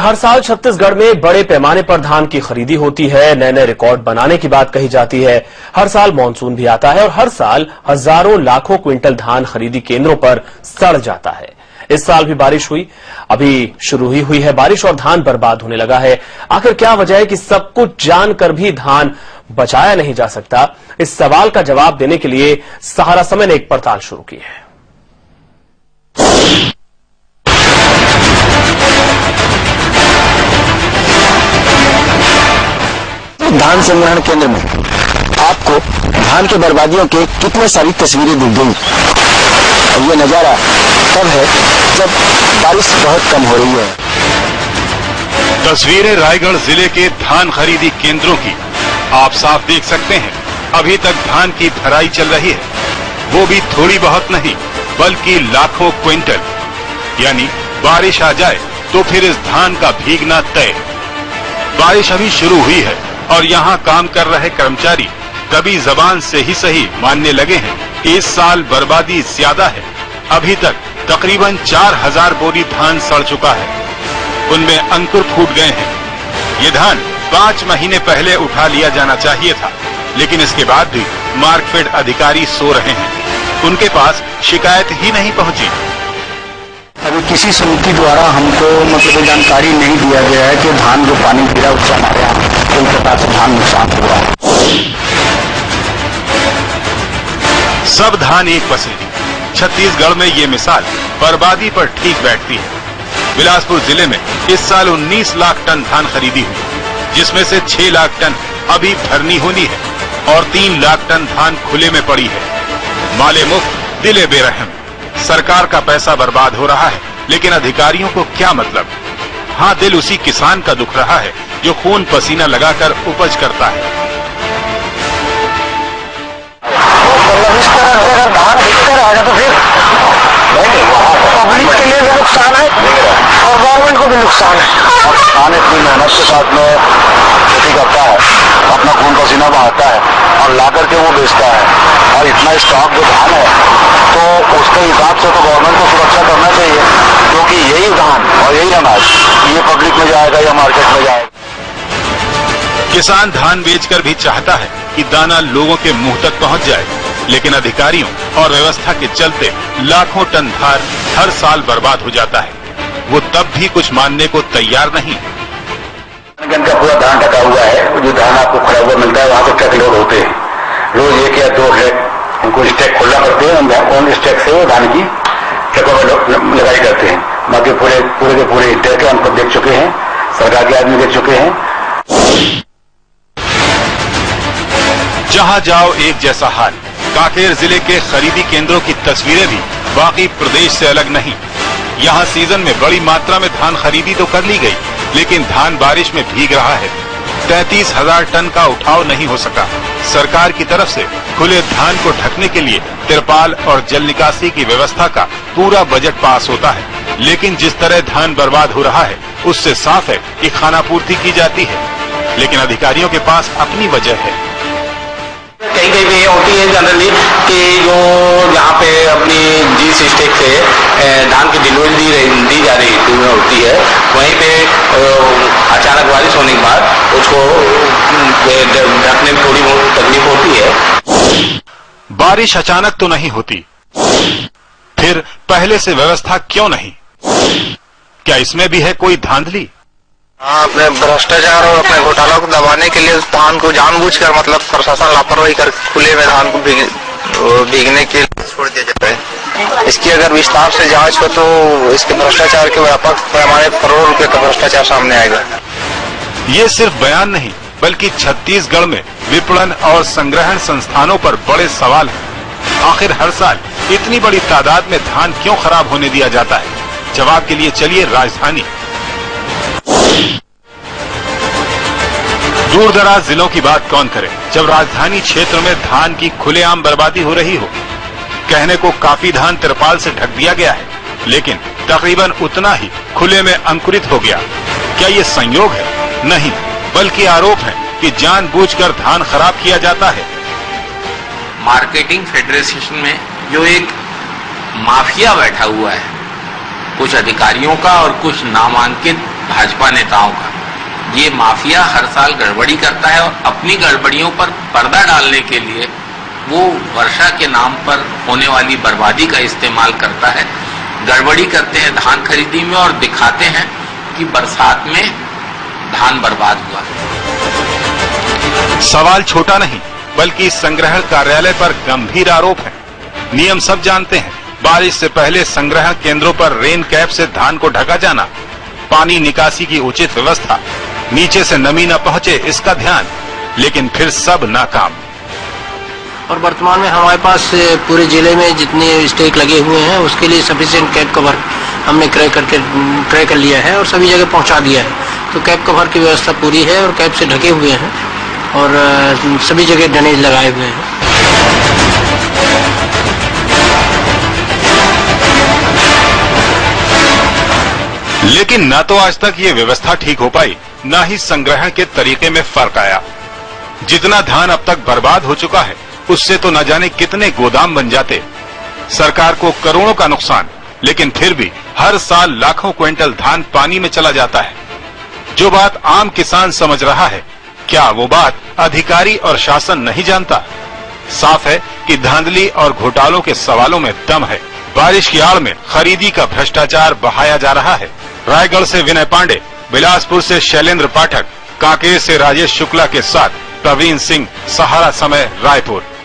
हर साल छत्तीसगढ़ में बड़े पैमाने पर धान की खरीदी होती है। नए नए रिकॉर्ड बनाने की बात कही जाती है। हर साल मानसून भी आता है और हर साल हजारों लाखों क्विंटल धान खरीदी केंद्रों पर सड़ जाता है। इस साल भी बारिश हुई, अभी शुरू ही हुई है बारिश और धान बर्बाद होने लगा है। आखिर क्या वजह है कि सब कुछ जानकर भी धान बचाया नहीं जा सकता? इस सवाल का जवाब देने के लिए सहारा समय ने एक पड़ताल शुरू की है। धान संग्रहण केंद्र में आपको धान की बर्बादियों के कितने सारी तस्वीरें दिख गई। और ये नजारा तब है जब बारिश बहुत कम हो रही है। तस्वीरें रायगढ़ जिले के धान खरीदी केंद्रों की आप साफ देख सकते हैं। अभी तक धान की भराई चल रही है, वो भी थोड़ी बहुत नहीं बल्कि लाखों क्विंटल। यानी बारिश आ जाए तो फिर इस धान का भीगना तय। बारिश अभी शुरू हुई है और यहाँ काम कर रहे कर्मचारी कभी जबान से ही सही मानने लगे हैं इस साल बर्बादी ज्यादा है। अभी तक तकरीबन 4000 बोरी धान सड़ चुका है, उनमें अंकुर फूट गए हैं। ये धान 5 महीने पहले उठा लिया जाना चाहिए था, लेकिन इसके बाद भी मार्कफेड अधिकारी सो रहे हैं। उनके पास शिकायत ही नहीं पहुंची। अभी किसी समिति द्वारा हमको मतलब जानकारी नहीं दिया गया है कि धान जो पानी गिरा उससे हमारे यहाँ कई प्रकार से धान नुकसान हुआ है। सब धान एक पसेरी। छत्तीसगढ़ में ये मिसाल बर्बादी पर ठीक बैठती है। बिलासपुर जिले में इस साल 19 लाख टन धान खरीदी हुई, जिसमें से 6 लाख टन अभी भरनी होनी है और 3 लाख टन धान खुले में पड़ी है। माले मुफ्त दिले बेरहम। सरकार का पैसा बर्बाद हो रहा है, लेकिन अधिकारियों को क्या मतलब? हाँ, दिल उसी किसान का दुख रहा है जो खून पसीना लगाकर उपज करता है। इस तरह अगर धान बिकते रहेगा तो फिर पब्लिक के लिए भी नुकसान है और गवर्नमेंट को भी नुकसान है। और किसान इतनी मेहनत के साथ में खेती करता है, अपना खून पसीना बहाता है और ला करके वो बेचता है। और इतना स्टॉक जो धान है तो उसके हिसाब से तो गवर्नमेंट को सुरक्षा करना चाहिए, क्योंकि यही धान और यही अनाज ये पब्लिक में जाएगा या मार्केट में जाएगा। किसान धान बेचकर भी चाहता है कि दाना लोगों के मुंह तक पहुंच जाए, लेकिन अधिकारियों और व्यवस्था के चलते लाखों टन धान हर साल बर्बाद हो जाता है। वो तब भी कुछ मानने को तैयार नहीं। का पूरा धान ढका हुआ है, जो धान आपको खड़ा हुआ मिलता है वहाँ पे ट्रक लोड होते हैं। रोज 1 या 2 ट्रक उनको स्टैक खोलना पड़ते हैं, उन स्टैक से धान की ट्रकों में लगाई करते हैं। बाकी पूरे के पूरे ट्रक हम सब देख चुके हैं, सरकार के आदमी देख चुके हैं। जहाँ जाओ एक जैसा हाल। कांकेर जिले के खरीदी केंद्रों की तस्वीरें भी बाकी प्रदेश से अलग नहीं। यहाँ सीजन में बड़ी मात्रा में धान खरीदी तो कर ली गई, लेकिन धान बारिश में भीग रहा है। 33,000 टन का उठाव नहीं हो सका। सरकार की तरफ से खुले धान को ढकने के लिए तिरपाल और जल निकासी की व्यवस्था का पूरा बजट पास होता है, लेकिन जिस तरह धान बर्बाद हो रहा है उससे साफ है कि खानापूर्ति की जाती है, लेकिन अधिकारियों के पास अपनी वजह है। कहीं कहीं पे होती है जनरली कि जो यहाँ पे अपनी जिस स्टेक से धान की डिलीवरी दी जा रही होती है, वहीं पे अचानक बारिश होने के बाद उसको ढकने में थोड़ी बहुत तकलीफ होती है। बारिश अचानक तो नहीं होती, फिर पहले से व्यवस्था क्यों नहीं? क्या इसमें भी है कोई धांधली? अपने भ्रष्टाचार और अपने घोटाला को दबाने के लिए धान को जानबूझकर मतलब प्रशासन लापरवाही कर खुले में धान को भीगने के लिए छोड़ दिया जाता है। इसकी अगर विस्तार से जांच हो तो इसके भ्रष्टाचार के व्यापक पैमाने करोड़ों रुपए का भ्रष्टाचार सामने आएगा। ये सिर्फ बयान नहीं, बल्कि छत्तीसगढ़ में विपणन और संग्रहण संस्थानों पर बड़े सवाल हैं। आखिर हर साल इतनी बड़ी तादाद में धान क्यों खराब होने दिया जाता है? जवाब के लिए चलिए राजधानी। दूर दराज जिलों की बात कौन करे, जब राजधानी क्षेत्र में धान की खुलेआम बर्बादी हो रही हो। कहने को काफी धान तिरपाल से ढक दिया गया है, लेकिन तकरीबन उतना ही खुले में अंकुरित हो गया। क्या ये संयोग है? नहीं, बल्कि आरोप है कि जानबूझकर धान खराब किया जाता है। मार्केटिंग फेडरेशन में जो एक माफिया बैठा हुआ है, कुछ अधिकारियों का और कुछ नामांकित भाजपा नेताओं का। ये माफिया हर साल गड़बड़ी करता है और अपनी गड़बड़ियों पर पर्दा डालने के लिए वो वर्षा के नाम पर होने वाली बर्बादी का इस्तेमाल करता है। गड़बड़ी करते हैं धान खरीदी में और दिखाते हैं कि बरसात में धान बर्बाद हुआ। सवाल छोटा नहीं बल्कि संग्रहण कार्यालय पर गंभीर आरोप है। नियम सब जानते हैं, बारिश से पहले संग्रहण केंद्रों पर रेन कैप से धान को ढका जाना, पानी निकासी की उचित व्यवस्था, नीचे से नमी न पहुंचे इसका ध्यान, लेकिन फिर सब नाकाम। और वर्तमान में हमारे पास पूरे जिले में जितने स्टेक लगे हुए हैं उसके लिए सफिशिएंट कैप कवर हमने क्रय कर लिया है और सभी जगह पहुंचा दिया है। तो कैप कवर की व्यवस्था पूरी है और कैप से ढके हुए हैं और सभी जगह ड्रेनेज लगाए हुए हैं। लेकिन न तो आज तक ये व्यवस्था ठीक हो पाई, न ही संग्रहण के तरीके में फर्क आया। जितना धान अब तक बर्बाद हो चुका है उससे तो न जाने कितने गोदाम बन जाते। सरकार को करोड़ों का नुकसान, लेकिन फिर भी हर साल लाखों क्विंटल धान पानी में चला जाता है। जो बात आम किसान समझ रहा है, क्या वो बात अधिकारी और शासन नहीं जानता? साफ है कि धांधली और घोटालों के सवालों में दम है। बारिश की आड़ में खरीदी का भ्रष्टाचार बहाया जा रहा है। रायगढ़ से विनय पांडे, बिलासपुर से शैलेंद्र पाठक, कांकेर से राजेश शुक्ला के साथ प्रवीण सिंह, सहारा समय, रायपुर।